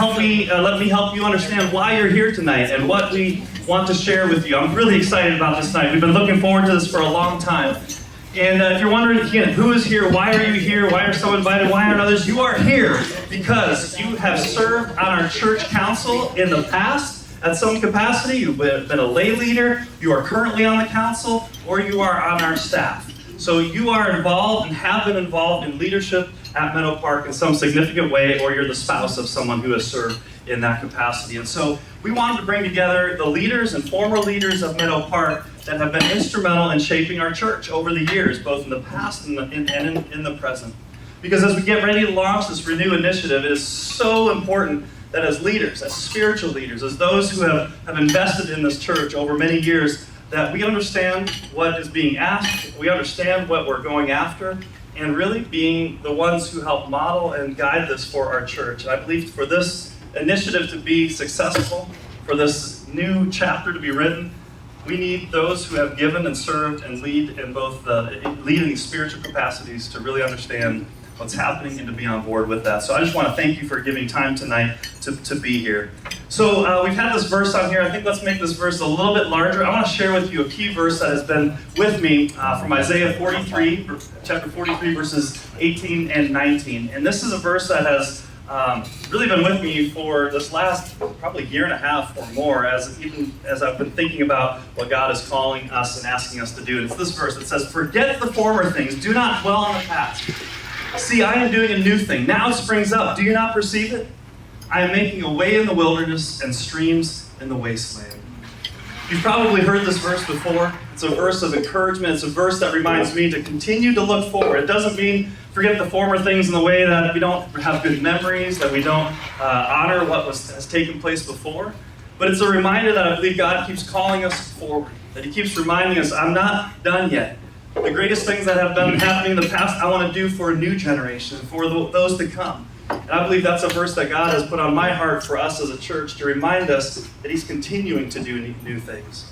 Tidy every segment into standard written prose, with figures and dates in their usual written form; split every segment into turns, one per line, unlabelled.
let me help you understand why you're here tonight and what we want to share with you. I'm really excited about this night. We've been looking forward to this for a long time. And if you're wondering, again, who is here? Why are you here? Why are some invited? Why aren't others? You are here because you have served on our church council in the past at some capacity. You've been a lay leader, you are currently on the council, or you are on our staff. So you are involved and have been involved in leadership at Meadow Park in some significant way, or you're the spouse of someone who has served in that capacity. And so we wanted to bring together the leaders and former leaders of Meadow Park that have been instrumental in shaping our church over the years, both in the past and in the present. Because as we get ready to launch this Renew initiative, it is so important that as leaders, as spiritual leaders, as those who have invested in this church over many years, that we understand what is being asked, we understand what we're going after, and really being the ones who help model and guide this for our church. And I believe for this initiative to be successful, for this new chapter to be written, we need those who have given and served and lead in these spiritual capacities to really understand what's happening and to be on board with that. So I just want to thank you for giving time tonight to be here. So we've had this verse on here. I think let's make this verse a little bit larger. I want to share with you a key verse that has been with me from Isaiah 43, chapter 43, verses 18 and 19. And this is a verse that has really been with me for this last probably year and a half or more, as I've been thinking about what God is calling us and asking us to do. And it's this verse that says, "Forget the former things, do not dwell on the past. See, I am doing a new thing. Now it springs up. Do you not perceive it? I am making a way in the wilderness and streams in the wasteland." You've probably heard this verse before. It's a verse of encouragement. It's a verse that reminds me to continue to look forward. It doesn't mean forget the former things in the way that we don't have good memories, that we don't honor what has taken place before. But it's a reminder that I believe God keeps calling us forward, that He keeps reminding us, I'm not done yet. The greatest things that have been happening in the past, I want to do for a new generation, for those to come. And I believe that's a verse that God has put on my heart for us as a church to remind us that He's continuing to do new things.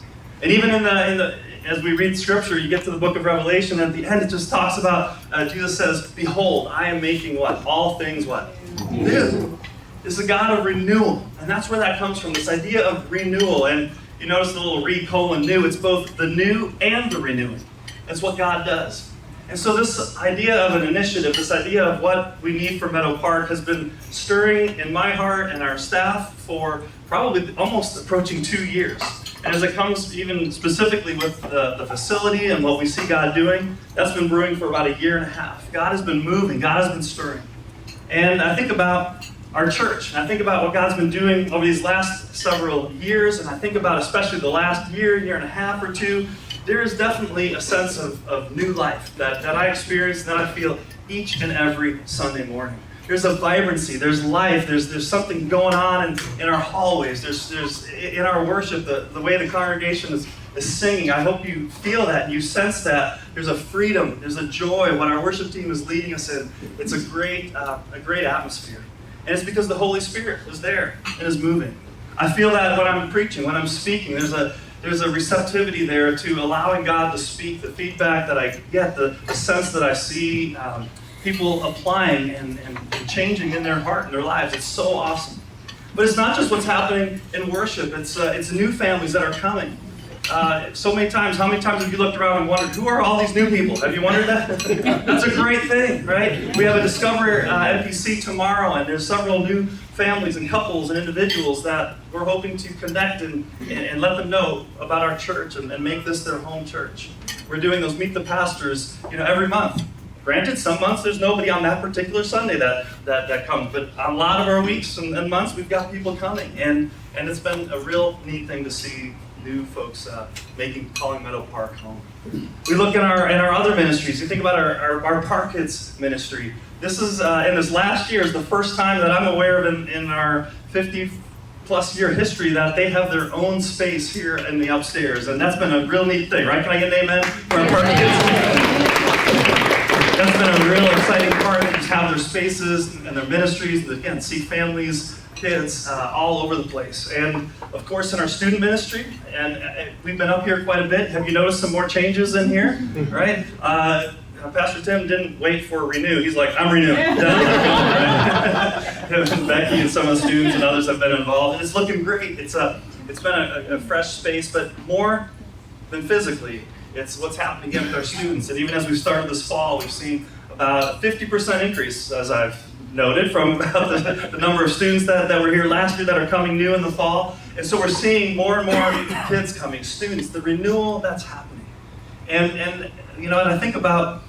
And even as we read Scripture, you get to the book of Revelation, and at the end it just talks about, Jesus says, "Behold, I am making what? All things what? New." It's a God of renewal. And that's where that comes from, this idea of renewal. And you notice the little re-new. It's both the new and the renewing. That's what God does. And so this idea of an initiative, this idea of what we need for Meadow Park has been stirring in my heart and our staff for probably almost approaching 2 years. And as it comes even specifically with the facility and what we see God doing, that's been brewing for about a year and a half. God has been moving, God has been stirring. And I think about our church, and I think about what God's been doing over these last several years, and I think about especially the last year and a half or two. There is definitely a sense of new life that I experience, that I feel each and every Sunday morning. There's a vibrancy, there's life, there's something going on in our hallways, there's in our worship, the way the congregation is singing. I hope you feel that and you sense that. There's a freedom, there's a joy. What our worship team is leading us in, it's a great atmosphere. And it's because the Holy Spirit is there and is moving. I feel that when I'm preaching, when I'm speaking, there's a receptivity there to allowing God to speak, the feedback that I get, the sense that I see people applying and changing in their heart and their lives. It's so awesome. But it's not just what's happening in worship. It's new families that are coming. So many times, how many times have you looked around and wondered, who are all these new people? Have you wondered that? That's a great thing, right? We have a Discover NPC tomorrow, and there's several new families and couples and individuals that we're hoping to connect and let them know about our church and make this their home church. We're doing those Meet the Pastors, every month. Granted, some months there's nobody on that particular Sunday that comes, but on a lot of our weeks and months we've got people coming, and it's been a real neat thing to see new folks calling Meadow Park home. We look in our other ministries. You think about our Park Kids ministry. This is in this last year is the first time that I'm aware of in our 50-plus year history that they have their own space here in the upstairs, and that's been a real neat thing, right? Can I get an amen for our Park Kids? That's been a real exciting part. They just have their spaces and their ministries, and again, see families, kids all over the place. And of course in our student ministry, and we've been up here quite a bit. Have you noticed some more changes in here? Right? Pastor Tim didn't wait for renew. He's like, I'm renewing. Becky and some of the students and others have been involved, and it's looking great. It's been a fresh space, but more than physically, it's what's happening again with our students. And even as we've started this fall, we've seen about a 50% increase, as I've noted, from about the number of students that were here last year that are coming new in the fall. And so we're seeing more and more kids coming, students, the renewal that's happening. And you know, and I think about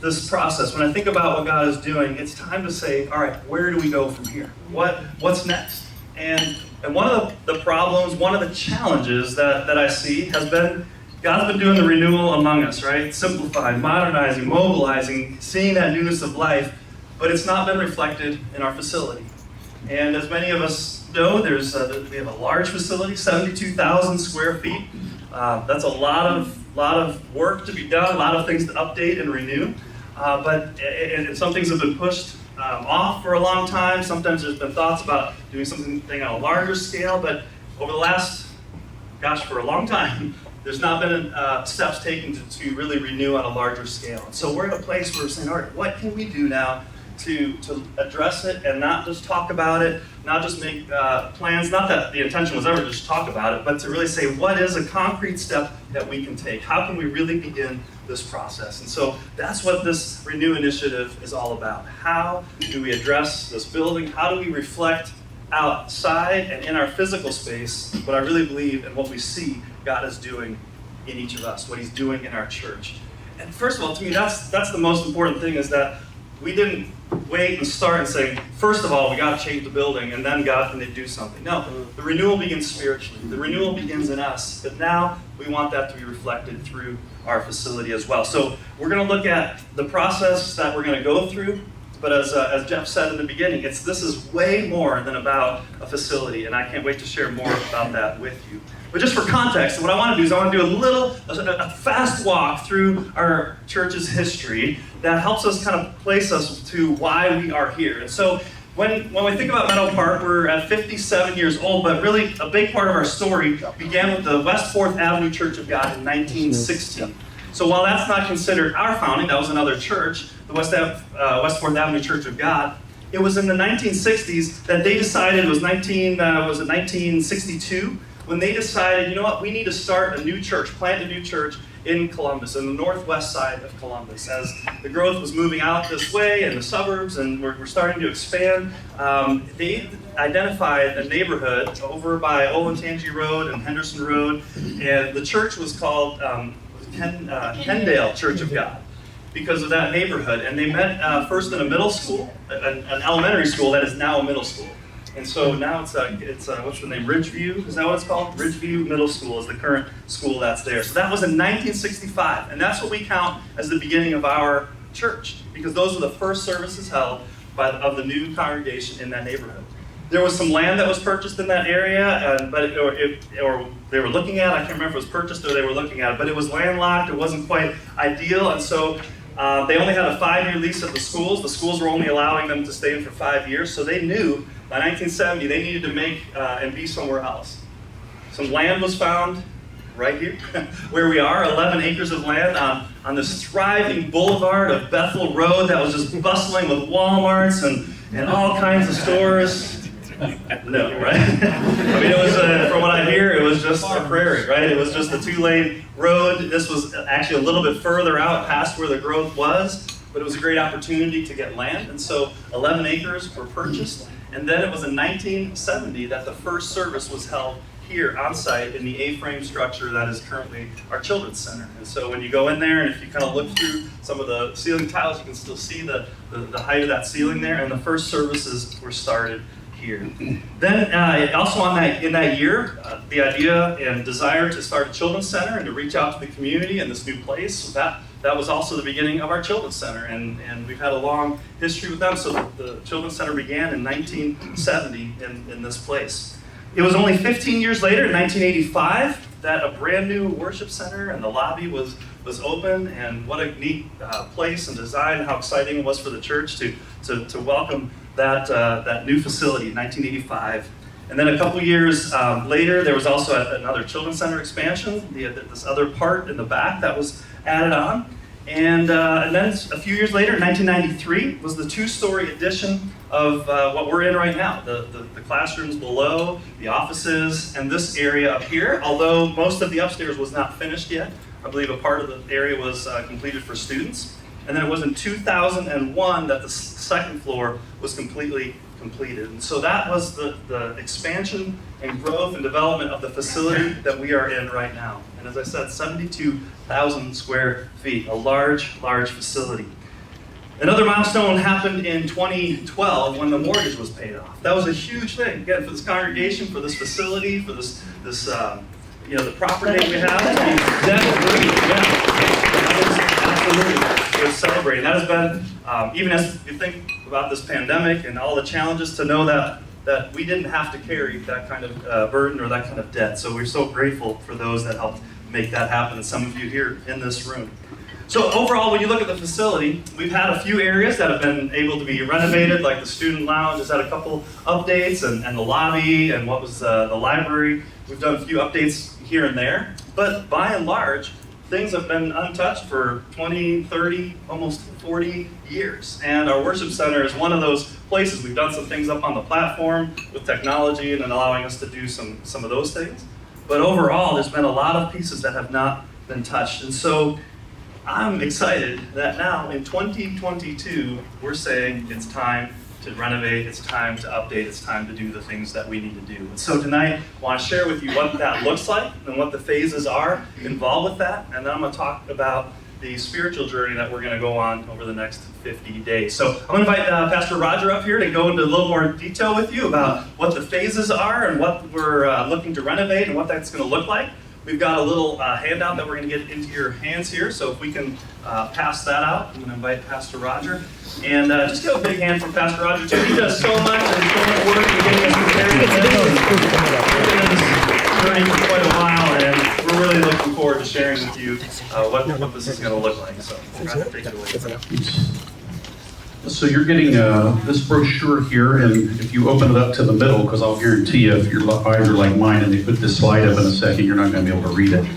this process, when I think about what God is doing, it's time to say, all right, where do we go from here? What's next? And one of the problems, one of the challenges that I see has been, God's been doing the renewal among us, right? Simplifying, modernizing, mobilizing, seeing that newness of life, but it's not been reflected in our facility. And as many of us know, we have a large facility, 72,000 square feet. That's a lot of work to be done, a lot of things to update and renew. But some things have been pushed off for a long time. Sometimes there's been thoughts about doing something on a larger scale, but over the last, for a long time, there's not been steps taken to really renew on a larger scale. And so we're at a place where we're saying, all right, what can we do now to address it and not just talk about it, not just make plans, not that the intention was ever to just talk about it, but to really say, what is a concrete step that we can take? How can we really begin this process? And so that's what this Renew initiative is all about. How do we address this building? How do we reflect outside and in our physical space what I really believe and what we see God is doing in each of us, what he's doing in our church? And first of all, to me, that's the most important thing, is that we didn't wait and start and say, first of all, we got to change the building, and then God can do something. No, the renewal begins spiritually. The renewal begins in us, but now we want that to be reflected through our facility as well. So we're going to look at the process that we're going to go through, but as Jeff said in the beginning, this is way more than about a facility, and I can't wait to share more about that with you. But just for context, what I want to do is I want to do a fast walk through our church's history that helps us kind of place us to why we are here. And so when we think about Meadow Park, we're at 57 years old, but really a big part of our story began with the West 4th Avenue Church of God in 1916. So while that's not considered our founding, that was another church, the West 4th Avenue Church of God, it was in the 1960s that they decided, it was 1962, when they decided, you know what, we need to start a new church, plant a new church in Columbus, in the northwest side of Columbus. As the growth was moving out this way in the suburbs and we're starting to expand, they identified a neighborhood over by Olentangy Road and Henderson Road, and the church was called Kendale Church of God because of that neighborhood. And they met first in a middle school, an elementary school that is now a middle school. And so now it's what's the name? Ridgeview? Is that what it's called? Ridgeview Middle School is the current school that's there. So that was in 1965, and that's what we count as the beginning of our church, because those were the first services held of the new congregation in that neighborhood. There was some land that was purchased in that area, or they were looking at. I can't remember if it was purchased or they were looking at it, but it was landlocked. It wasn't quite ideal, and so they only had a 5-year lease at the schools. The schools were only allowing them to stay in for 5 years, so they knew by 1970 they needed to make and be somewhere else. Some land was found right here, where we are, 11 acres of land on this thriving boulevard of Bethel Road that was just bustling with Walmarts and all kinds of stores. No, right? I mean, it was, from what I hear, it was just a prairie, right? It was just a 2-lane road. This was actually a little bit further out past where the growth was, but it was a great opportunity to get land. And so 11 acres were purchased. And then it was in 1970 that the first service was held here on site in the A-frame structure that is currently our children's center. And so when you go in there, and if you kind of look through some of the ceiling tiles, you can still see the height of that ceiling there, and the first services were started here. Then also in that year, the idea and desire to start a children's center and to reach out to the community in this new place, so that was also the beginning of our children's center, and we've had a long history with them. So the children's center began in 1970 in this place. It was only 15 years later, in 1985, that a brand new worship center and the lobby was open, and what a neat place and design, and how exciting it was for the church to welcome that new facility in 1985. And then a couple years later, there was also another children's center expansion, this other part in the back that was added on. And then a few years later, in 1993, was the two-story addition of what we're in right now. The classrooms below, the offices, and this area up here. Although most of the upstairs was not finished yet. I believe a part of the area was completed for students. And then it was in 2001 that the second floor was completely completed. And so that was the expansion and growth and development of the facility that we are in right now. And as I said, 72,000 square feet, a large, large facility. Another milestone happened in 2012 when the mortgage was paid off. That was a huge thing, again, for this congregation, for this facility, for this the property we have. Debt-free, absolutely, we're celebrating. That has been, even as you think about this pandemic and all the challenges, to know that we didn't have to carry that kind of burden or that kind of debt. So we're so grateful for those that helped make that happen, and some of you here in this room. So overall, when you look at the facility, we've had a few areas that have been able to be renovated, like the student lounge has had a couple updates, and the lobby, and what was the library. We've done a few updates here and there, but by and large, things have been untouched for 20, 30, almost 40 years. And our worship center is one of those places. We've done some things up on the platform with technology and allowing us to do some of those things. But overall, there's been a lot of pieces that have not been touched. And so I'm excited that now in 2022, we're saying it's time to renovate, it's time to update, it's time to do the things that we need to do. And so tonight, I want to share with you what that looks like and what the phases are involved with that. And then I'm going to talk about the spiritual journey that we're going to go on over the next 50 days. So I'm going to invite Pastor Roger up here to go into a little more detail with you about what the phases are and what we're looking to renovate and what that's going to look like. We've got a little handout that we're going to get into your hands here, so if we can pass that out, I'm going to invite Pastor Roger. And just give a big hand for Pastor Roger, too. He does so much and so much work in getting us prepared for this. We've been in this journey for quite a while, and we're really looking forward to sharing with you what this is going to look like. So, take it away.
So you're getting this brochure here, and if you open it up to the middle, because I'll guarantee you, if your eyes are like mine and they put this slide up in a second, you're not going to be able to read it.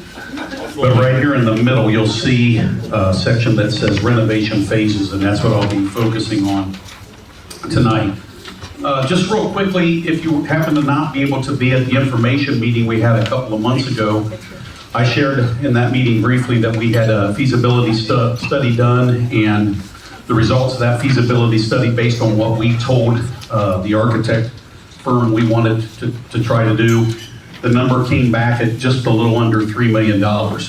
But right here in the middle, you'll see a section that says renovation phases, and that's what I'll be focusing on tonight. Just real quickly, if you happen to not be able to be at the information meeting we had a couple of months ago, I shared in that meeting briefly that we had a feasibility study done, and the results of that feasibility study, based on what we told the architect firm we wanted to try to do, the number came back at just a little under $3 million.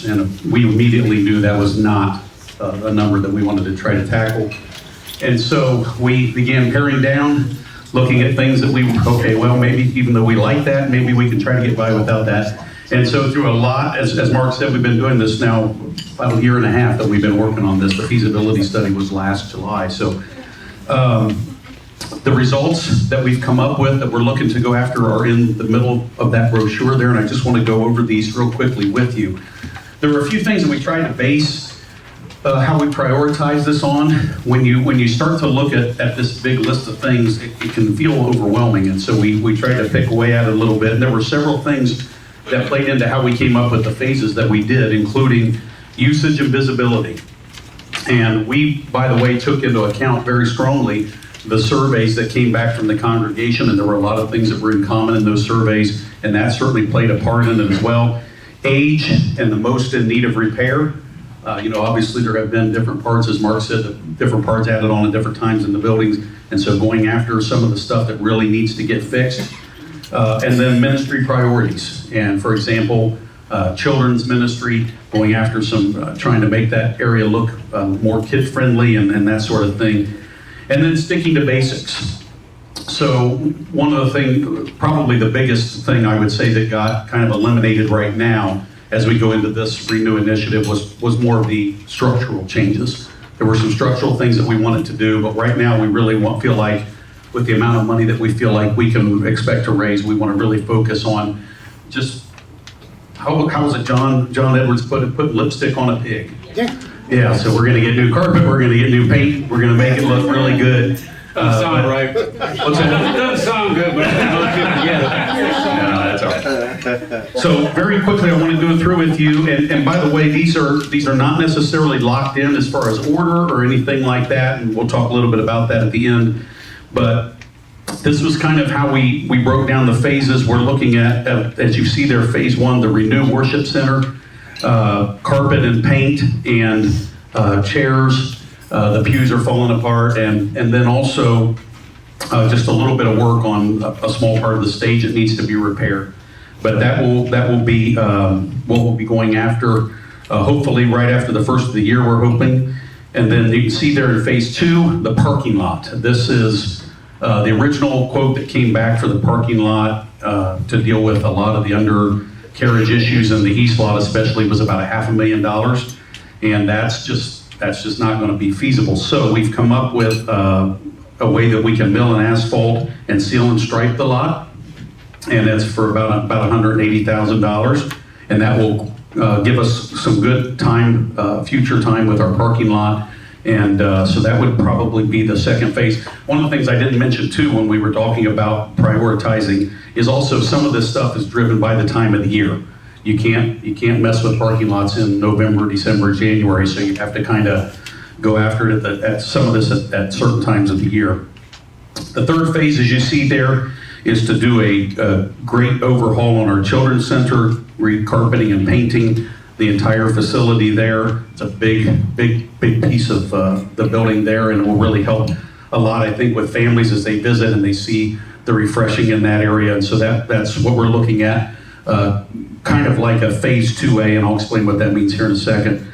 And we immediately knew that was not a number that we wanted to try to tackle. And so we began paring down, looking at things that maybe even though we like that, maybe we can try to get by without that. And so through a lot, as Mark said, we've been doing this now about a year and a half that we've been working on this. The feasibility study was last July. So the results that we've come up with that we're looking to go after are in the middle of that brochure there, and I just want to go over these real quickly with you. There are a few things that we try to base how we prioritize this on. When you start to look at this big list of things, it can feel overwhelming, and so we try to pick away at it a little bit. And there were several things that played into how we came up with the phases that we did, including usage and visibility. And we, by the way, took into account very strongly the surveys that came back from the congregation, and there were a lot of things that were in common in those surveys, and that certainly played a part in it as well. Age and the most in need of repair. Obviously there have been different parts, as Mark said, different parts added on at different times in the buildings, and so going after some of the stuff that really needs to get fixed. And then ministry priorities. And for example, children's ministry, going after trying to make that area look more kid-friendly and that sort of thing. And then sticking to basics. So one of the things, probably the biggest thing I would say that got kind of eliminated right now as we go into this Renew initiative was more of the structural changes. There were some structural things that we wanted to do, but right now we really feel like with the amount of money that we feel like we can expect to raise, we want to really focus on just, how was it John Edwards put lipstick on a pig? Yeah, so we're going to get new carpet, we're going to get new paint, we're going to make it look really good.
Doesn't sound right.
What's that?
It doesn't sound good, but it's not good together.
that's all right. So very quickly, I want to go through with you, and by the way, these are not necessarily locked in as far as order or anything like that, and we'll talk a little bit about that at the end. But this was kind of how we broke down the phases. We're looking at, as you see there, phase one, the Renew Worship Center, carpet and paint and chairs. The pews are falling apart, and then also just a little bit of work on a small part of the stage that needs to be repaired. But that will be what we'll be going after, hopefully right after the first of the year, we're hoping. And then you can see there in phase two, the parking lot. This is the original quote that came back for the parking lot to deal with a lot of the undercarriage issues in the east lot especially was about $500,000, and that's just not going to be feasible. So we've come up with a way that we can mill and asphalt and seal and stripe the lot, and that's for about $180,000, and that will give us some good time, future time with our parking lot. And so that would probably be the second phase. One of the things I didn't mention too when we were talking about prioritizing is also some of this stuff is driven by the time of the year. You can't mess with parking lots in November, December, January, so you have to kind of go after it at some of this at certain times of the year. The third phase, as you see there, is to do a great overhaul on our children's center, recarpeting and painting the entire facility there. It's a big piece of the building there, and it will really help a lot, I think, with families as they visit and they see the refreshing in that area. And so that's what we're looking at, kind of like a phase 2A, and I'll explain what that means here in a second.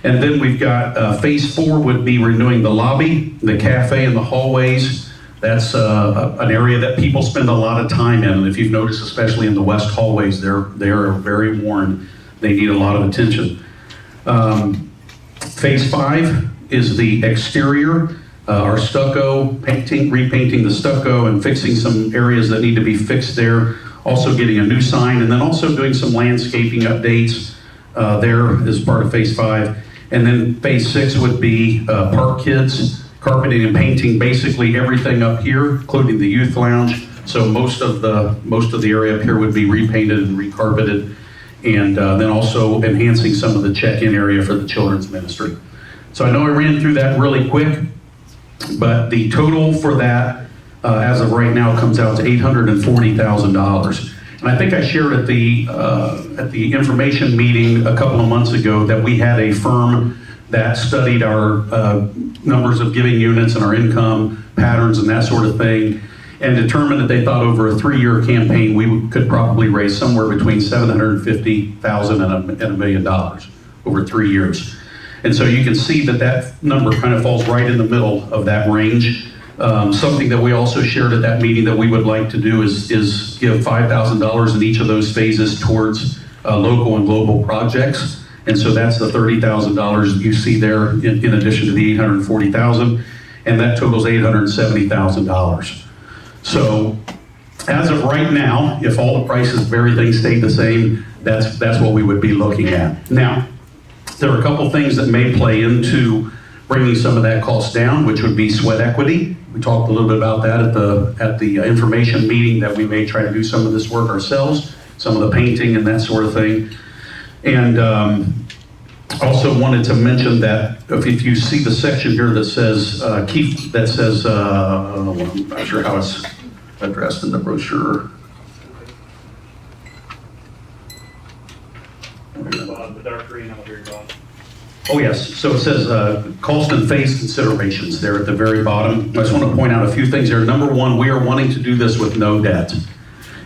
And then we've got phase 4 would be renewing the lobby, the cafe, and the hallways. That's an area that people spend a lot of time in, and if you've noticed, especially in the west hallways, they are very worn. They need a lot of attention. Phase 5 is the exterior, our stucco, repainting the stucco and fixing some areas that need to be fixed there. Also getting a new sign, and then also doing some landscaping updates there as part of phase 5. And then phase 6 would be park kids, carpeting and painting basically everything up here, including the youth lounge. So most of the area up here would be repainted and recarpeted, and then also enhancing some of the check-in area for the children's ministry. So I know I ran through that really quick, but the total for that as of right now comes out to $840,000. And I think I shared at the information meeting a couple of months ago that we had a firm that studied our numbers of giving units and our income patterns and that sort of thing, and determined that they thought over a 3-year campaign we could probably raise somewhere between $750,000 and $1 million over 3 years. And so you can see that number kind of falls right in the middle of that range. Something that we also shared at that meeting that we would like to do is give $5,000 in each of those phases towards local and global projects. And so that's the $30,000 you see there in addition to the $840,000, and that totals $870,000. So as of right now, if all the prices of everything stayed the same, that's what we would be looking at. Now, there are a couple things that may play into bringing some of that cost down, which would be sweat equity. We talked a little bit about that at the information meeting, that we may try to do some of this work ourselves, some of the painting and that sort of thing. And also wanted to mention that if you see the section here that says I'm not sure how it's addressed in the brochure.
The dark green over here, Bob.
Oh yes, so it says cost and phase considerations there at the very bottom. I just want to point out a few things here. Number one, we are wanting to do this with no debt.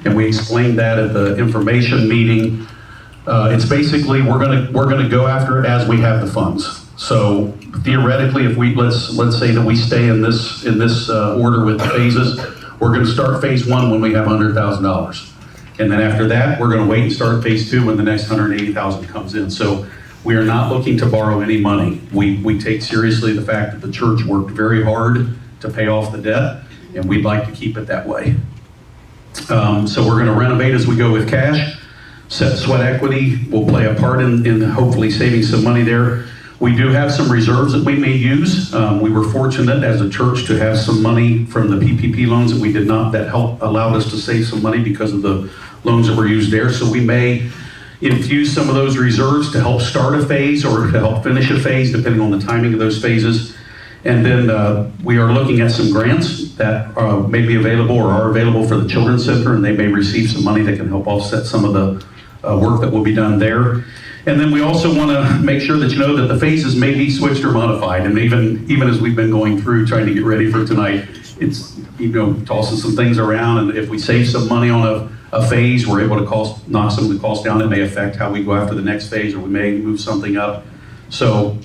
And we explained that at the information meeting. It's basically we're gonna go after it as we have the funds. So theoretically, if we let's say that we stay in this order with the phases, we're going to start phase 1 when we have $100,000, and then after that we're going to wait and start phase 2 when the next $180,000 comes in. So we are not looking to borrow any money. We take seriously the fact that the church worked very hard to pay off the debt, and we'd like to keep it that way. So we're going to renovate as we go with cash. Sweat equity will play a part in hopefully saving some money there. We do have some reserves that we may use. We were fortunate as a church to have some money from the PPP loans that we did not, that allowed us to save some money because of the loans that were used there. So we may infuse some of those reserves to help start a phase or to help finish a phase, depending on the timing of those phases. And then we are looking at some grants that may be available or are available for the Children's Center, and they may receive some money that can help offset some of the work that will be done there. And then we also want to make sure that you know that the phases may be switched or modified. And even as we've been going through trying to get ready for tonight, it's, tossing some things around. And if we save some money on a phase, we're able to knock some of the costs down. It may affect how we go after the next phase, or we may move something up. So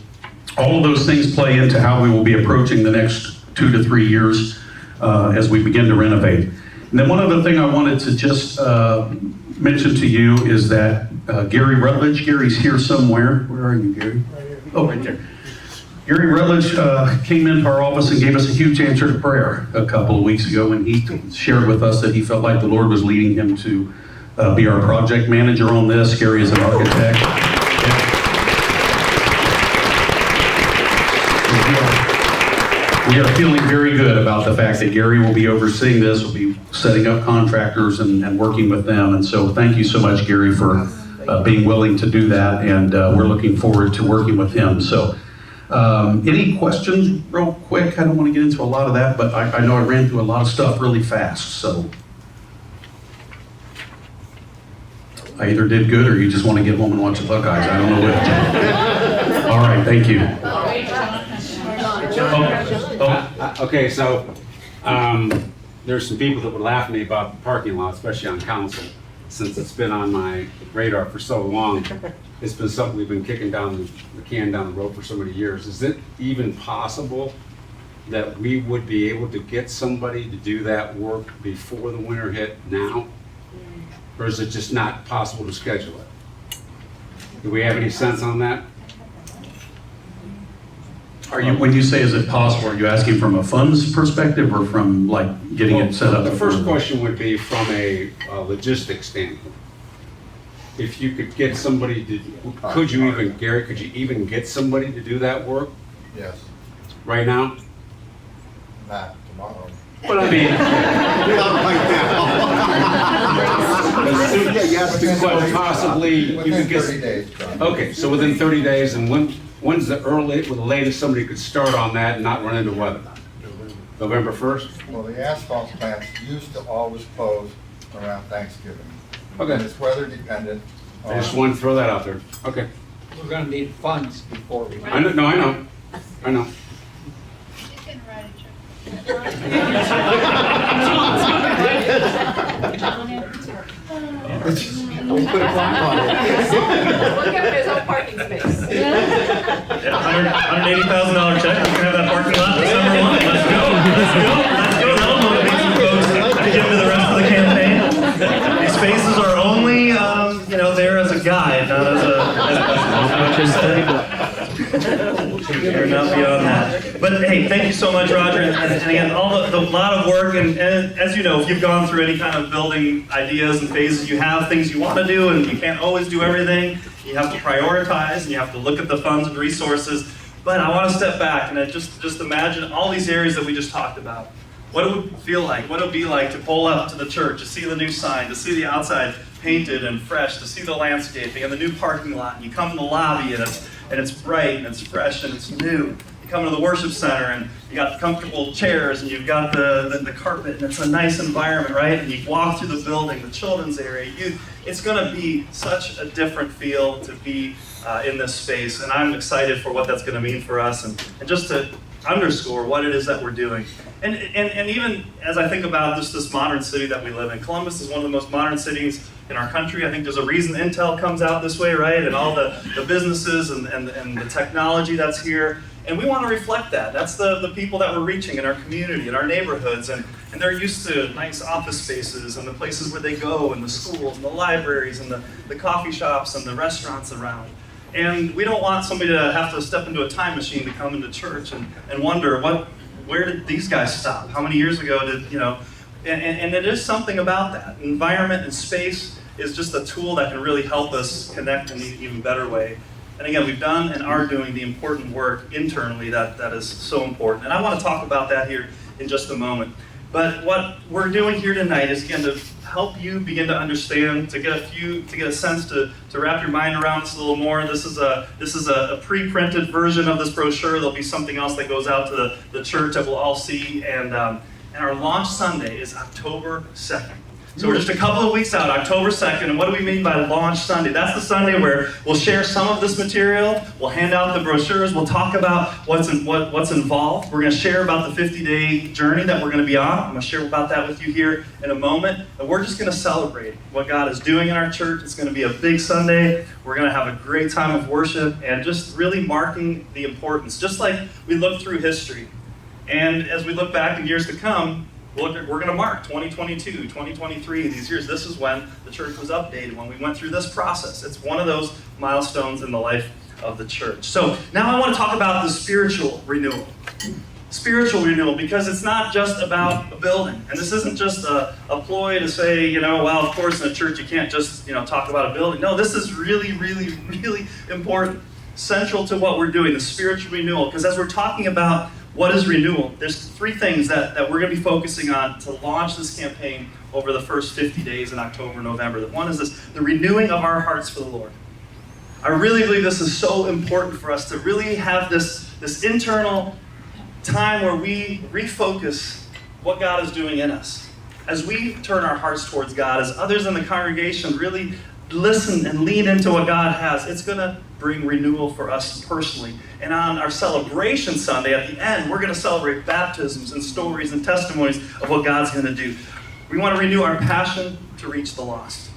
all of those things play into how we will be approaching the next 2 to 3 years as we begin to renovate. And then one other thing I wanted to just mention to you is that Gary Rutledge, Gary's here somewhere. Where are you, Gary? Right here. Oh, right there. Gary Rutledge came into our office and gave us a huge answer to prayer a couple of weeks ago, and he shared with us that he felt like the Lord was leading him to be our project manager on this. Gary is an architect. We are feeling very good about the fact that Gary will be overseeing this, will be setting up contractors and working with them. And so thank you so much, Gary, for being willing to do that. And we're looking forward to working with him. So any questions real quick? I don't want to get into a lot of that, but I know I ran through a lot of stuff really fast. So I either did good or you just want to get home and watch the Buckeyes. I don't know which. All right, thank you.
Okay, so there's some people that would laugh at me about the parking lot, especially on council, since it's been on my radar for so long. It's been something we've been kicking down the can down the road for so many years. Is it even possible that we would be able to get somebody to do that work before the winter hit now? Or is it just not possible to schedule it? Do we have any sense on that?
When you say is it possible, are you asking from a funds perspective or from like getting it set up?
The first question would be from a logistics standpoint. If you could get somebody to, Gary, could you even get somebody to do that work
Yes,
right now?
not tomorrow.
But I mean, but possibly you could
Within
get.
30 days, John.
Okay, so within 30 days, and when's the latest somebody could start on that and not run into weather? November 1st?
Well, the asphalt plants used to always close around Thanksgiving.
Okay.
And it's weather dependent.
I just wanted to throw that out there. Okay.
We're gonna need funds before we.
I know, I know.
You can write a check.
We put a plaque on it.
We'll give him his own parking space.
$180,000 check. You can have that parking lot December 1. Let's go. That'll motivate some folks to give to the rest of the campaign. These spaces are only, there as a guide, not as You're not beyond that. But hey, thank you so much, Roger. And again, the lot of work. And as you know, if you've gone through any kind of building ideas and phases, you have things you want to do, and you can't always do everything. You have to prioritize, and you have to look at the funds and resources. But I want to step back and just imagine all these areas that we just talked about. What it would feel like, what it would be like to pull up to the church, to see the new sign, to see the outside painted and fresh, to see the landscaping and the new parking lot. And you come to the lobby and it's bright and it's fresh and it's new. You come to the worship center and you got comfortable chairs and you've got the carpet and it's a nice environment, right? And you walk through the building, the children's area. It's going to be such a different feel to be in this space, and I'm excited for what that's going to mean for us and just to underscore what it is that we're doing. And even as I think about just this modern city that we live in, Columbus is one of the most modern cities in our country. I think there's a reason Intel comes out this way, right? And all the businesses and the technology that's here. And we want to reflect that. That's the people that we're reaching in our community, in our neighborhoods. And they're used to nice office spaces and the places where they go and the schools and the libraries and the coffee shops and the restaurants around. And we don't want somebody to have to step into a time machine to come into church and wonder, where did these guys stop? How many years ago did, and it is something about that. Environment and space is just a tool that can really help us connect in an even better way And again, we've done and are doing the important work internally that is so important. And I want to talk about that here in just a moment. But what we're doing here tonight is, again, to help you begin to understand, to get a sense, to wrap your mind around this a little more. This is a pre-printed version of this brochure. There'll be something else that goes out to the church that we'll all see. And our launch Sunday is October 2nd. So we're just a couple of weeks out, October 2nd, and what do we mean by launch Sunday? That's the Sunday where we'll share some of this material, we'll hand out the brochures, we'll talk about what's involved. We're going to share about the 50-day journey that we're going to be on. I'm going to share about that with you here in a moment. And we're just going to celebrate what God is doing in our church. It's going to be a big Sunday. We're going to have a great time of worship and just really marking the importance, just like we look through history. And as we look back in years to come, we're going to mark 2022, 2023, these years. This is when the church was updated, when we went through this process. It's one of those milestones in the life of the church. So now I want to talk about the spiritual renewal. Spiritual renewal, because it's not just about a building. And this isn't just a ploy to say, well, of course in a church you can't just, talk about a building. No, this is really, really, really important. Central to what we're doing, the spiritual renewal. Because as we're talking about what is renewal, there's three things that we're going to be focusing on to launch this campaign over the first 50 days in October, November. The one is this, the renewing of our hearts for the Lord. I really believe this is so important for us to really have this internal time where we refocus what God is doing in us. As we turn our hearts towards God, as others in the congregation really listen and lean into what God has, it's going to bring renewal for us personally. And on our celebration Sunday, at the end, we're going to celebrate baptisms and stories and testimonies of what God's going to do. We want to renew our passion to reach the lost.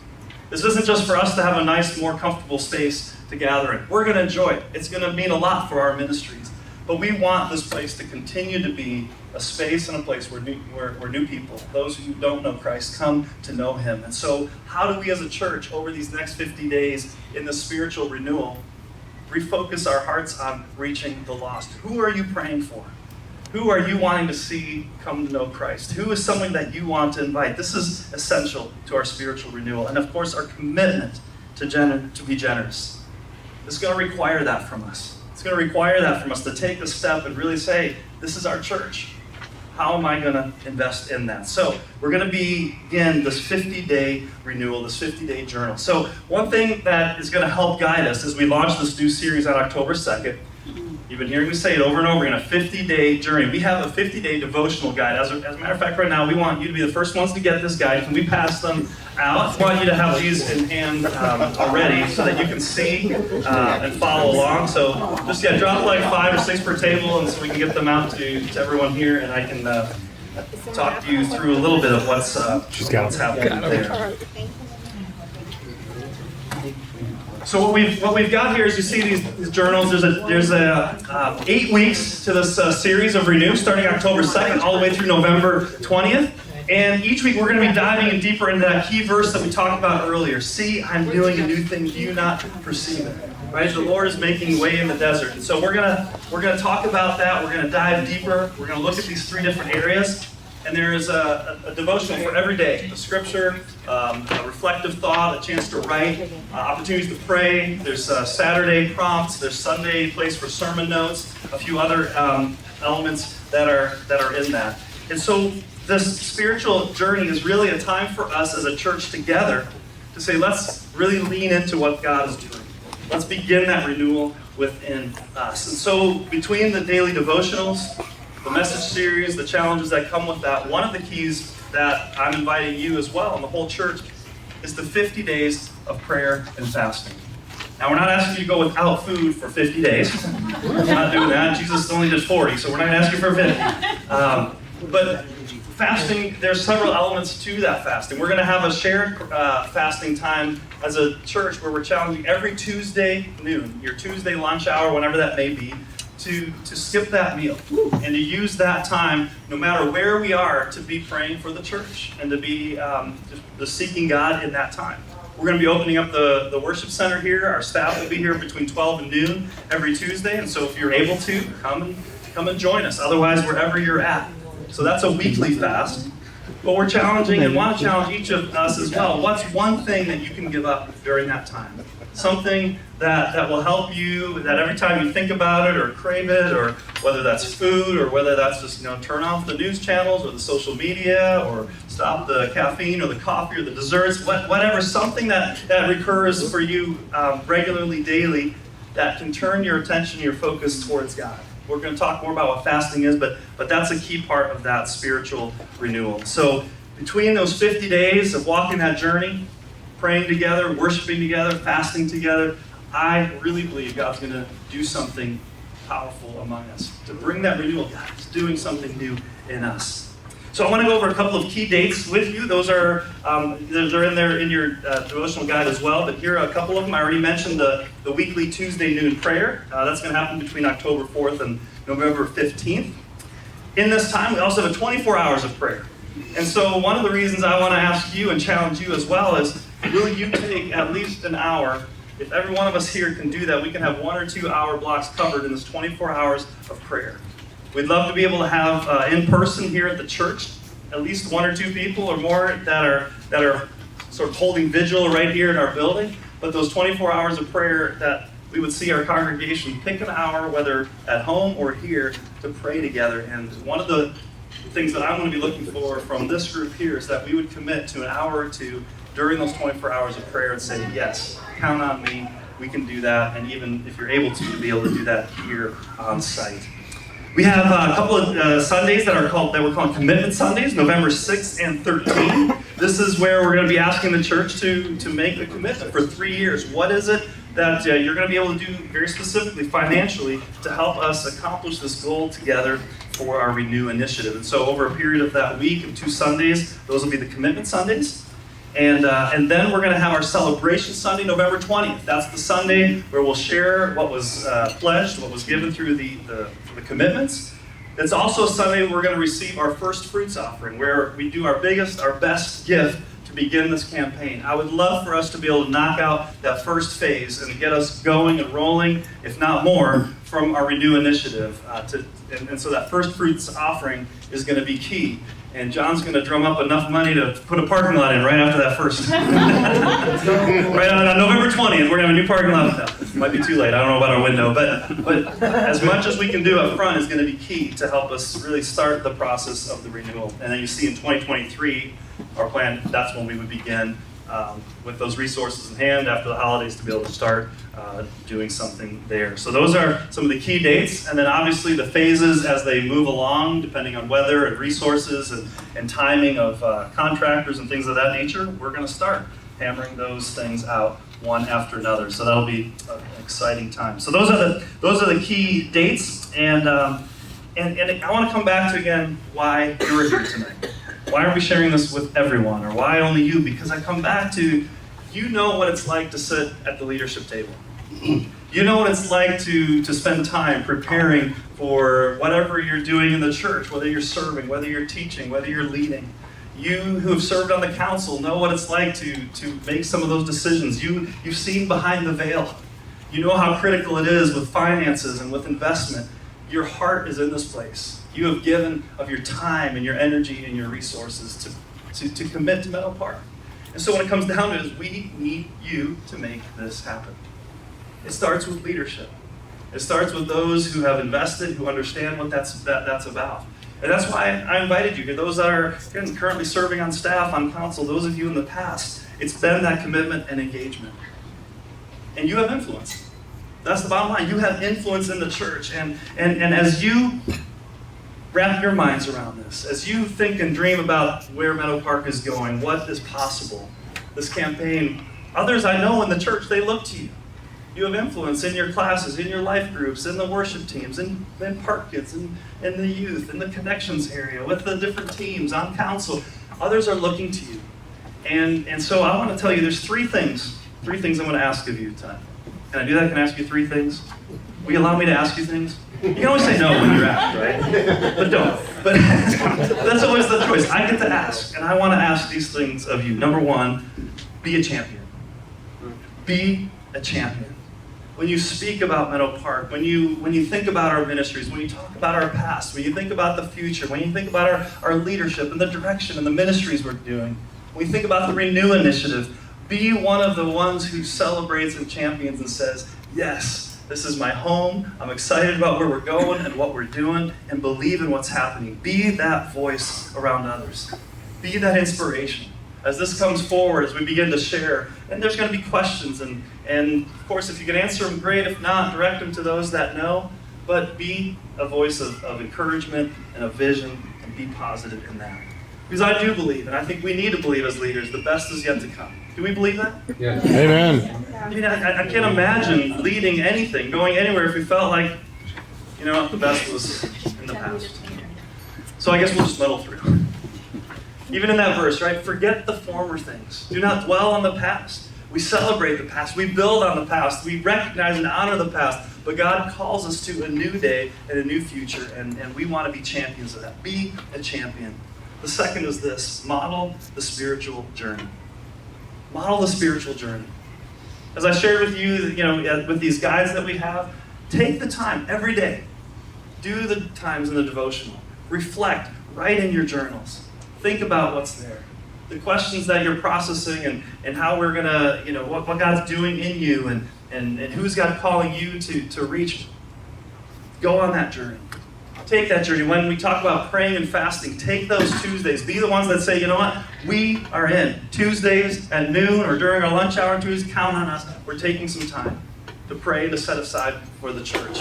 This isn't just for us to have a nice, more comfortable space to gather in. We're going to enjoy it. It's going to mean a lot for our ministries. But we want this place to continue to be a space and a place where new people, those who don't know Christ, come to know Him. And so how do we as a church, over these next 50 days in the spiritual renewal, refocus our hearts on reaching the lost? Who are you praying for? Who are you wanting to see come to know Christ? Who is someone that you want to invite? This is essential to our spiritual renewal. And of course, our commitment to be generous. It's going to require that from us. It's going to require that from us to take the step and really say, this is our church. How am I going to invest in that? So we're going to begin this 50-day renewal, this 50-day journal. So one thing that is going to help guide us as we launch this new series on October 2nd, you've been hearing me say it over and over again, a 50-day journey. We have a 50-day devotional guide. As a matter of fact, right now, we want you to be the first ones to get this guide. Can we pass them out? I want you to have these in hand already so that you can see and follow along. So just drop like 5 or 6 per table, and so we can get them out to everyone here, and I can talk to you through a little bit of what's happening there. So what we've got here is, you see these journals. There's 8 weeks to this series of Renew, starting October 2nd all the way through November 20th. And each week we're going to be diving in deeper into that key verse that we talked about earlier. See, I'm doing a new thing. Do you not perceive it? Right? The Lord is making way in the desert. And so we're gonna talk about that. We're going to dive deeper. We're going to look at these 3 different areas. And there is a devotional for every day, a scripture, a reflective thought, a chance to write, opportunities to pray. There's Saturday prompts. There's Sunday place for sermon notes, a few other elements that are in that. And so this spiritual journey is really a time for us as a church together to say, let's really lean into what God is doing. Let's begin that renewal within us. And so between the daily devotionals, the message series, the challenges that come with that, one of the keys that I'm inviting you as well and the whole church is the 50 days of prayer and fasting. Now, we're not asking you to go without food for 50 days. We're not doing that. Jesus only did 40, so we're not asking for 50. But fasting, there's several elements to that fasting. We're going to have a shared fasting time as a church where we're challenging every Tuesday noon, your Tuesday lunch hour, whenever that may be, to skip that meal and to use that time, no matter where we are, to be praying for the church and to be just seeking God in that time. We're going to be opening up the worship center here. Our staff will be here between 12 and noon every Tuesday, and so if you're able to, come and join us. Otherwise, wherever you're at. So that's a weekly fast. But we're challenging and want to challenge each of us as well. What's one thing that you can give up during that time? something that will help you, that every time you think about it or crave it, or whether that's food or whether that's just, turn off the news channels or the social media or stop the caffeine or the coffee or the desserts, whatever, something that recurs for you regularly, daily, that can turn your attention, your focus towards God. We're going to talk more about what fasting is, but that's a key part of that spiritual renewal. So between those 50 days of walking that journey, praying together, worshiping together, fasting together, I really believe God's going to do something powerful among us to bring that renewal. God's doing something new in us. So I want to go over a couple of key dates with you. Those are they're in there in your devotional guide as well. But here are a couple of them. I already mentioned the weekly Tuesday noon prayer. That's going to happen between October 4th and November 15th. In this time, we also have 24 hours of prayer. And so one of the reasons I want to ask you and challenge you as well is, will you take at least an hour? If every one of us here can do that, we can have 1 or 2 hour blocks covered in this 24 hours of prayer. We'd love to be able to have in person here at the church at least 1 or 2 people or more that are sort of holding vigil right here in our building. But those 24 hours of prayer, that we would see our congregation pick an hour, whether at home or here, to pray together. And one of the things that I'm going to be looking for from this group here is that we would commit to an hour or two during those 24 hours of prayer and say, yes, count on me, we can do that, and even if you're able to be able to do that here on site. We have a couple of Sundays that we're calling Commitment Sundays, November 6th and 13th. This is where we're going to be asking the church to make a commitment for 3 years. What is it that you're going to be able to do very specifically financially to help us accomplish this goal together for our Renew initiative? And so over a period of that week of 2 Sundays, those will be the Commitment Sundays. And then we're going to have our Celebration Sunday, November 20th. That's the Sunday where we'll share what was pledged, what was given through the commitments. It's also a Sunday where we're going to receive our first fruits offering, where we do our best gift to begin this campaign. I would love for us to be able to knock out that first phase and get us going and rolling, if not more, from our Renew initiative. And so that first fruits offering is going to be key. And John's going to drum up enough money to put a parking lot in right after that first. Right on November 20th, we're going to have a new parking lot. No, might be too late. I don't know about our window. But as much as we can do up front is going to be key to help us really start the process of the renewal. And then you see in 2023, our plan, that's when we would begin with those resources in hand after the holidays to be able to start doing something there. So those are some of the key dates, and then obviously the phases as they move along, depending on weather and resources and timing of contractors and things of that nature, we're going to start hammering those things out one after another. So that'll be an exciting time. So those are the key dates, and I want to come back to again why you're here tonight. Why are we sharing this with everyone, or why only you? Because I come back to, you know what it's like to sit at the leadership table. You know what it's like to spend time preparing for whatever you're doing in the church, whether you're serving, whether you're teaching, whether you're leading. You who have served on the council know what it's like to make some of those decisions. You've seen behind the veil. You know how critical it is with finances and with investment. Your heart is in this place. You have given of your time and your energy and your resources to commit to Meadow Park. And so when it comes down to it, is we need you to make this happen. It starts with leadership. It starts with those who have invested, who understand what that's about. And that's why I invited you here. Those that are currently serving on staff, on council, those of you in the past, it's been that commitment and engagement. And you have influence. That's the bottom line. You have influence in the church. And as you wrap your minds around this, as you think and dream about where Meadow Park is going, what is possible, this campaign, others I know in the church, they look to you. You have influence in your classes, in your life groups, in the worship teams, in park kids, in the youth, in the connections area, with the different teams, on council. Others are looking to you. And so I want to tell you there's three things I'm going to ask of you tonight. Can I do that? Can I ask you 3 things? Will you allow me to ask you things? You can always say no when you're asked, right? But don't. But that's always the choice. I get to ask, and I want to ask these things of you. Number 1, be a champion. Be a champion. When you speak about Meadow Park, when you think about our ministries, when you talk about our past, when you think about the future, when you think about our leadership and the direction and the ministries we're doing, when you think about the Renew initiative, Be one of the ones who celebrates and champions and says, yes, this is my home. I'm excited about where we're going and what we're doing, and believe in what's happening. Be that voice around others. Be that inspiration. As this comes forward, as we begin to share, and there's going to be questions, and of course, if you can answer them, great. If not, direct them to those that know. But be a voice of encouragement and a vision, and be positive in that. Because I do believe, and I think we need to believe as leaders, the best is yet to come. Do we believe that?
Yeah.
Amen.
I mean, I can't imagine leading anything, going anywhere, if we felt like, the best was in the past. So I guess we'll just muddle through. Even in that verse, right? Forget the former things. Do not dwell on the past. We celebrate the past. We build on the past. We recognize and honor the past. But God calls us to a new day and a new future, and we want to be champions of that. Be a champion. The second is this: model the spiritual journey. Model the spiritual journey. As I shared with you, with these guides that we have, take the time every day. Do the times in the devotional. Reflect. Write in your journals. Think about what's there. The questions that you're processing and how we're going to, what God's doing in you and who's God calling you to reach. Go on that journey. Take that journey. When we talk about praying and fasting, take those Tuesdays. Be the ones that say, you know what? We are in. Tuesdays at noon or during our lunch hour, Tuesdays, count on us. We're taking some time to pray, to set aside for the church.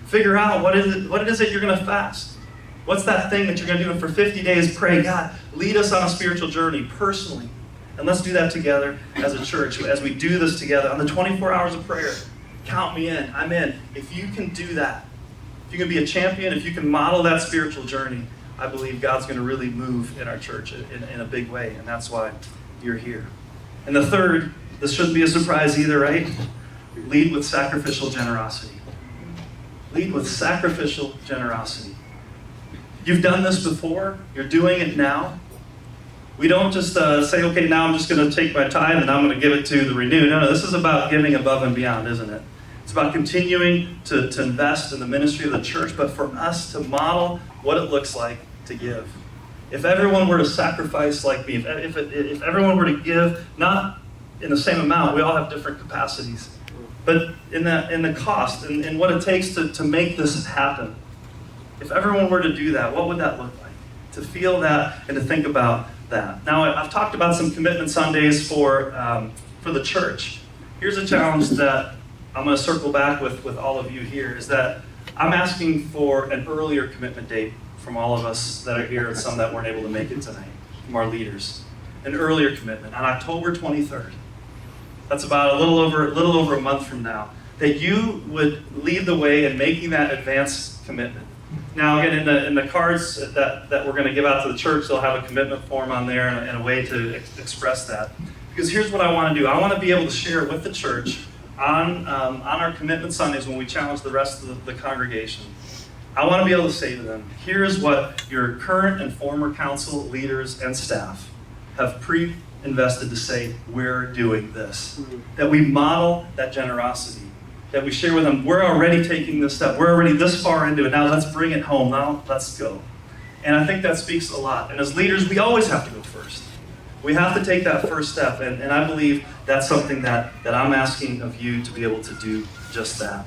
Figure out what it is that you're going to fast. What's that thing that you're going to do? And for 50 days, pray, God, lead us on a spiritual journey personally. And let's do that together as a church. As we do this together on the 24 hours of prayer, count me in. I'm in. If you can do that, if you can be a champion, if you can model that spiritual journey, I believe God's going to really move in our church in a big way. And that's why you're here. And the third, this shouldn't be a surprise either, right? Lead with sacrificial generosity. Lead with sacrificial generosity. You've done this before. You're doing it now. We don't just say, okay, now I'm just going to take my tithe and I'm going to give it to the Renew. No, this is about giving above and beyond, isn't it? It's about continuing to invest in the ministry of the church, but for us to model what it looks like to give. If everyone were to sacrifice like me, if everyone were to give, not in the same amount, we all have different capacities, but in the cost and what it takes to make this happen. If everyone were to do that, what would that look like? To feel that and to think about that. Now, I've talked about some commitment Sundays for the church. Here's a challenge that I'm going to circle back with all of you here, is that I'm asking for an earlier commitment date from all of us that are here and some that weren't able to make it tonight, from our leaders. An earlier commitment on October 23rd. That's about a little over a month from now. That you would lead the way in making that advance commitment. Now, again, in the cards that we're going to give out to the church, they'll have a commitment form on there and a way to express that. Because here's what I want to do. I want to be able to share with the church on our commitment Sundays when we challenge the rest of the congregation. I want to be able to say to them, here's what your current and former council leaders and staff have pre-invested to say, we're doing this. That we model that generosity. That we share with them, we're already taking this step. We're already this far into it. Now let's bring it home. Now let's go. And I think that speaks a lot. And as leaders, we always have to go first. We have to take that first step. And I believe that's something that I'm asking of you to be able to do just that.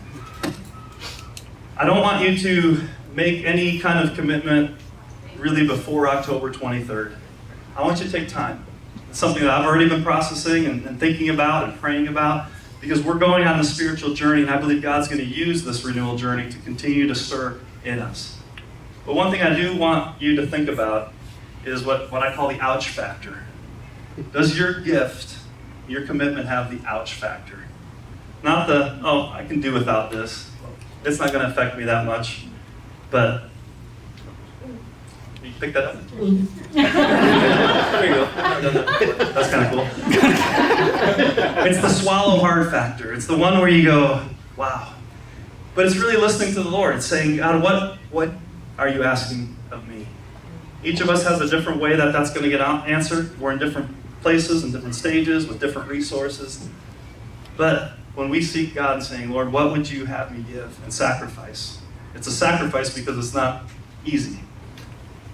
I don't want you to make any kind of commitment really before October 23rd. I want you to take time. It's something that I've already been processing and thinking about and praying about. Because we're going on the spiritual journey, and I believe God's going to use this renewal journey to continue to stir in us. But one thing I do want you to think about is what I call the ouch factor. Does your gift, your commitment have the ouch factor? Not the, oh, I can do without this. It's not going to affect me that much. But, you pick that up? There you go. I've done that before. That's kind of cool. It's the swallow hard factor. It's the one where you go, wow. But it's really listening to the Lord. It's saying, God, what are you asking of me? Each of us has a different way that's going to get answered. We're in different places and different stages with different resources. But when we seek God and saying, Lord, what would you have me give and sacrifice? It's a sacrifice because it's not easy.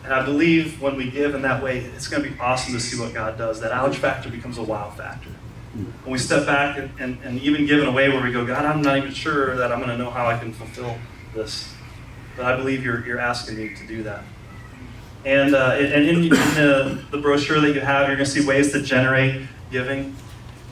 And I believe when we give in that way, it's going to be awesome to see what God does. That ouch factor becomes a wow factor. when we step back and even give in a way where we go, God, I'm not even sure that I'm going to know how I can fulfill this. But I believe you're asking me to do that. And in the brochure that you have, you're going to see ways to generate giving.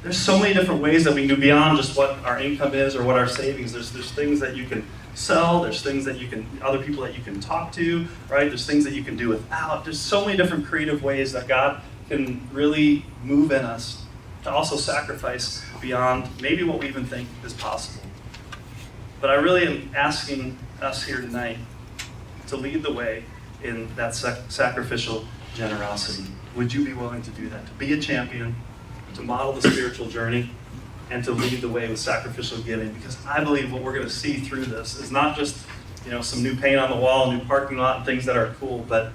There's so many different ways that we can do beyond just what our income is or what our savings. There's things that you can sell. There's things that you can, other people that you can talk to, right? There's things that you can do without. There's so many different creative ways that God can really move in us to also sacrifice beyond maybe what we even think is possible. But I really am asking us here tonight to lead the way in that sacrificial generosity. Would you be willing to do that? To be a champion, to model the spiritual journey, and to lead the way with sacrificial giving? Because I believe what we're going to see through this is not just, some new paint on the wall, new parking lot, and things that are cool, but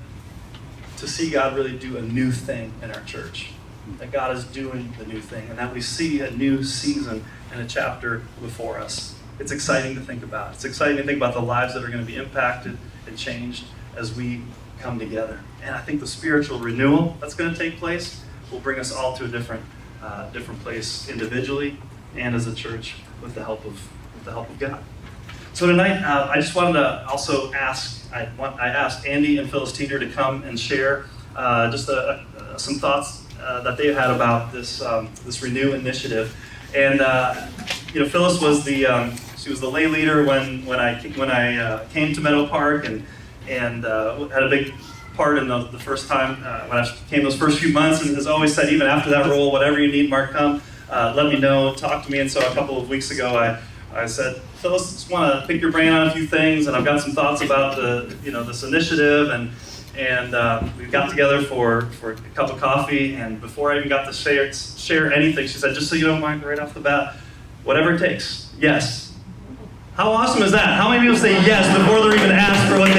to see God really do a new thing in our church. That God is doing the new thing, and that we see a new season and a chapter before us. It's exciting to think about. It's exciting to think about the lives that are going to be impacted and changed as we come together. And I think the spiritual renewal that's going to take place will bring us all to a different place individually and as a church with the help of God. So tonight, I just wanted to also ask. I asked Andy and Phyllis Teeter to come and share just some thoughts that they had about this Renew initiative. And Phyllis was she was the lay leader when I came to Meadow Park and had a big part in the first time when I came those first few months, and has always said, even after that role, whatever you need, Mark, come, let me know, talk to me. And so a couple of weeks ago, I said, Phyllis, just want to pick your brain on a few things, and I've got some thoughts about this initiative, and we got together for a cup of coffee, and before I even got to share anything, she said, just so you don't mind, right off the bat, whatever it takes, yes. How awesome is that? How many people say yes before they're even asked for what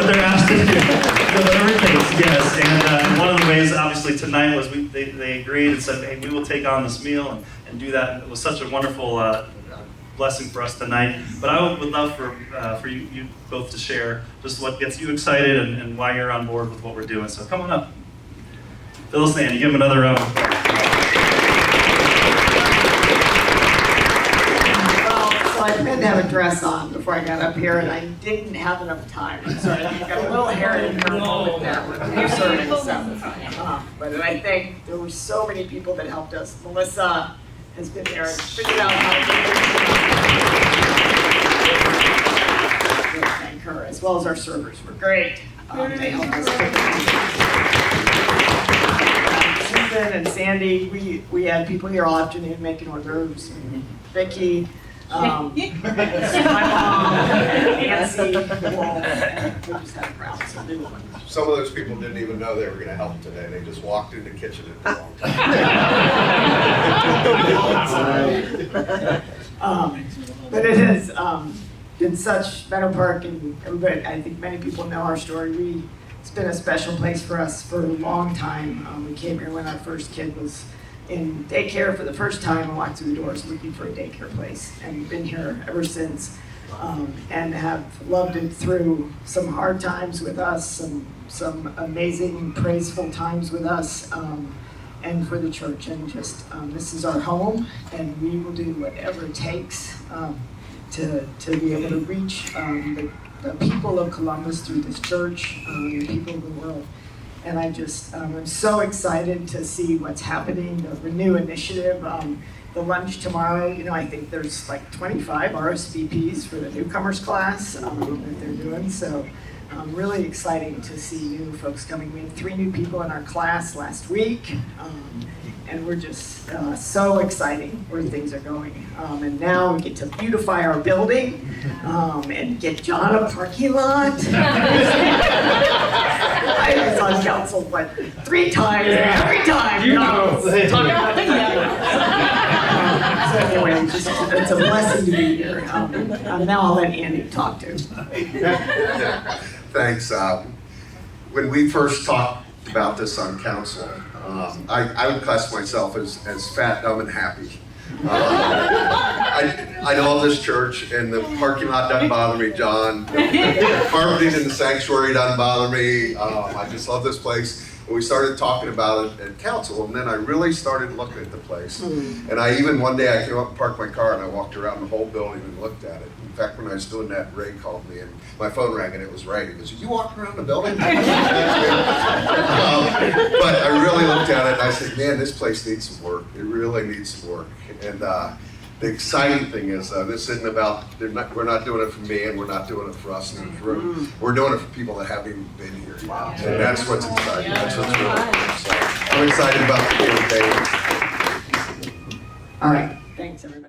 they're asked to do? Whatever it takes, yes. And one of the ways, obviously, tonight was they agreed and said, hey, we will take on this meal and do that. It was such a wonderful blessing for us tonight. But I would love for you both to share just what gets you excited and why you're on board with what we're doing. So come on up. Phyllis and Andy, give them another round of applause.
I meant to have a dress on before I got up here, and I didn't have enough time. So I got a little hair in her moment there with new serving and stuff. But I think there were so many people that helped us. Melissa has been there and figured out how to do it. Thank her, as well as our servers were great. They helped us. Susan and Sandy, we had people here all afternoon making hors d'oeuvres. Vicki. My mom, Nancy, we just had a crowd.
Some of those people didn't even know they were going to help today. They just walked in the kitchen at the wrong time.
But it has been such Meadow Park, and everybody, I think many people know our story. It's been a special place for us for a long time. We came here when our first kid was in daycare for the first time and walked through the doors looking for a daycare place, and we've been here ever since, and have loved it through some hard times with us, some amazing praiseful times with us, and for the church, and just this is our home, and we will do whatever it takes to be able to reach the people of Columbus through this church, the people of the world. And I'm so excited to see what's happening, the Renew initiative, the lunch tomorrow. I think there's like 25 RSVPs for the newcomers class that they're doing. So really exciting to see new folks coming. We had 3 new people in our class last week. And we're just so exciting where things are going. And now we get to beautify our building and get John a parking lot. I was on council, 3 times, and every time, talking about it. So anyway, it's a blessing to be here. Now I'll let Andy talk to.
Thanks. When we first talked about this on council, I would class myself as fat, dumb, and happy. I love this church, and the parking lot doesn't bother me, John. The carpeting in the sanctuary doesn't bother me. I just love this place. And we started talking about it at council, and then I really started looking at the place. And I even, one day I came up and parked my car and I walked around the whole building and looked at it. In fact, when I was doing that, Ray called me and my phone rang and it was Ray. He goes, "You walking around the building?" But I really looked at it and I said, man, this place needs some work. It really needs some work. And the exciting thing is, this isn't about, we're not doing it for me and we're not doing it for us in this room. We're doing it for people that haven't even been here yet. And that's what's exciting. That's what's really cool. So I'm excited about the day.
All right, thanks, everybody.